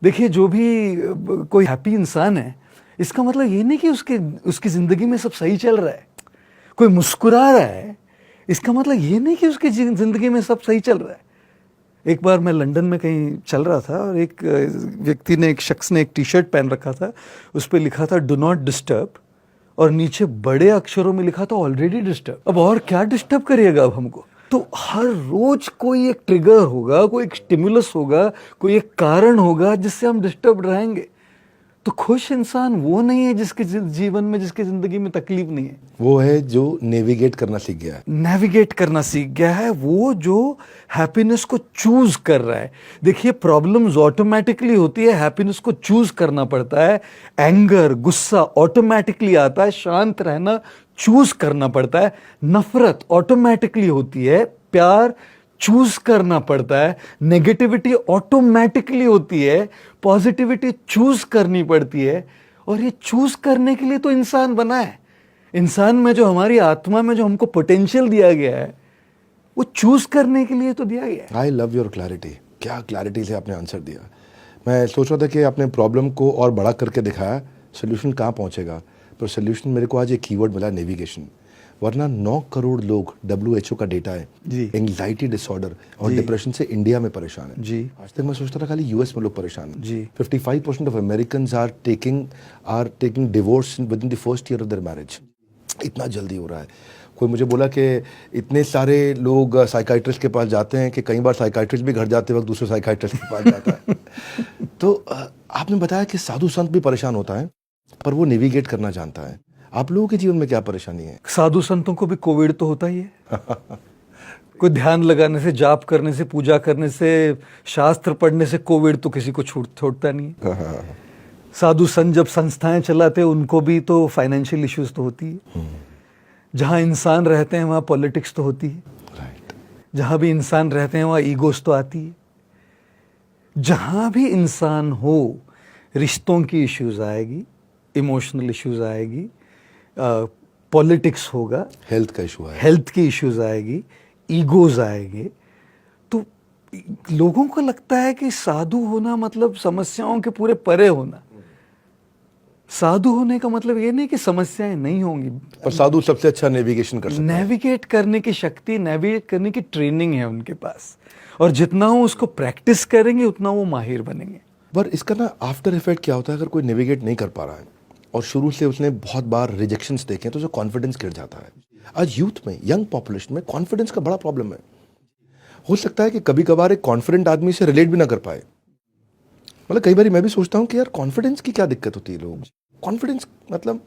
देखिए, जो भी कोई हैप्पी इंसान है, इसका मतलब ये नहीं कि उसकी ज़िंदगी में सब सही चल रहा है। कोई मुस्कुरा रहा है, इसका मतलब ये नहीं कि उसकी ज़िंदगी में सब सही चल रहा है। एक बार मैं लंदन में कहीं चल रहा था और एक शख्स ने एक टी-शर्ट पहन रखा था, उस पे लिखा था डू नॉट डिस्टर्ब और नीचे बड़े अक्षरों में लिखा था ऑलरेडी डिस्टर्ब। अब और क्या डिस्टर्ब करिएगा अब हमको? तो हर रोज कोई एक ट्रिगर होगा, कोई एक स्टिमुलस होगा, कोई एक कारण होगा जिससे हम डिस्टर्ब रहेंगे। तो खुश इंसान वो नहीं है जिसके जीवन में, जिसकी जिंदगी में तकलीफ नहीं है। वो है जो नेविगेट करना सीख गया है। नेविगेट करना सीख गया है, वो जो हैप्पीनेस को चूज कर रहा है। देखिए, प्रॉब्लम्स ऑटोमेटिकली होती है, हैप्पीनेस को चूज करना पड़ता है। एंगर, गुस्सा ऑटोमेटिकली आता है, शांत रहना चूज करना पड़ता है। नफरत ऑटोमेटिकली होती है, प्यार चूज करना पड़ता है। नेगेटिविटी ऑटोमेटिकली होती है, पॉजिटिविटी चूज करनी पड़ती है। और ये चूज करने के लिए तो इंसान बना है। इंसान में जो, हमारी आत्मा में जो हमको पोटेंशियल दिया गया है, वो चूज करने के लिए तो दिया गया है। I love your clarity. क्या क्लैरिटी से आपने आंसर दिया। मैं सोच रहा था कि आपने प्रॉब्लम को और बड़ा करके दिखाया, सोल्यूशन कहाँ पहुँचेगा, पर सोल्यूशन मेरे को आज एक कीवर्ड मिला, नेविगेशन। वरना 9 करोड़ लोग, WHO का डेटा है, एंग्जाइटी डिसऑर्डर और डिप्रेशन से इंडिया में परेशान है। जी। आज तक मैं सोचता था खाली यूएस में लोग परेशान हैं। जी। 55% of Americans are taking divorce within the first year of their marriage. इतना जल्दी हो रहा है। कोई मुझे बोला कि इतने सारे लोग साइकाइट्रिस्ट के पास जाते हैं कि कई बार साइकाइट्रिस्ट भी घर जाते वक्त दूसरे साइकाइट्रिस्ट के पास जाता है। तो आपने बताया कि साधु संत भी परेशान होता है, पर वो नेविगेट करना जानता है। आप लोगों के जीवन में क्या परेशानी है? साधु संतों को भी कोविड तो होता ही है। कोई ध्यान लगाने से, जाप करने से, पूजा करने से, शास्त्र पढ़ने से कोविड तो किसी को छोड़ता नहीं है। साधु संत जब संस्थाएं चलाते हैं, उनको भी तो फाइनेंशियल इश्यूज तो होती है। जहां इंसान रहते हैं वहां पॉलिटिक्स तो होती है। जहां भी इंसान रहते हैं वहां ईगोस तो आती है। जहां भी इंसान हो, रिश्तों की इश्यूज आएगी, इमोशनल इश्यूज आएगी, पॉलिटिक्स होगा, हेल्थ का इशू है, हेल्थ की इश्यूज आएगी, ईगोज आएंगे। तो लोगों को लगता है कि साधु होना मतलब समस्याओं के पूरे परे होना। साधु होने का मतलब ये नहीं कि समस्याएं नहीं होंगी, पर साधु सबसे अच्छा नेविगेशन कर सकता है। नेविगेट करने की शक्ति, नेविगेट करने की ट्रेनिंग है उनके पास, और जितना वो उसको प्रैक्टिस करेंगे उतना वो माहिर बनेंगे। पर इसका ना आफ्टर इफेक्ट क्या होता है, अगर कोई नेविगेट नहीं कर पा रहा है और शुरू से उसने बहुत बार रिजेक्शंस देखे तो उसे कॉन्फिडेंस गिर जाता है। आज यूथ में, यंग पॉपुलेशन में कॉन्फिडेंस का बड़ा प्रॉब्लम है। हो सकता है कि कभी कभार एक कॉन्फिडेंट आदमी से रिलेट भी ना कर पाए। मतलब कई बार मैं भी सोचता हूँ कि यार कॉन्फिडेंस की क्या दिक्कत होती है। लोग कॉन्फिडेंस मतलब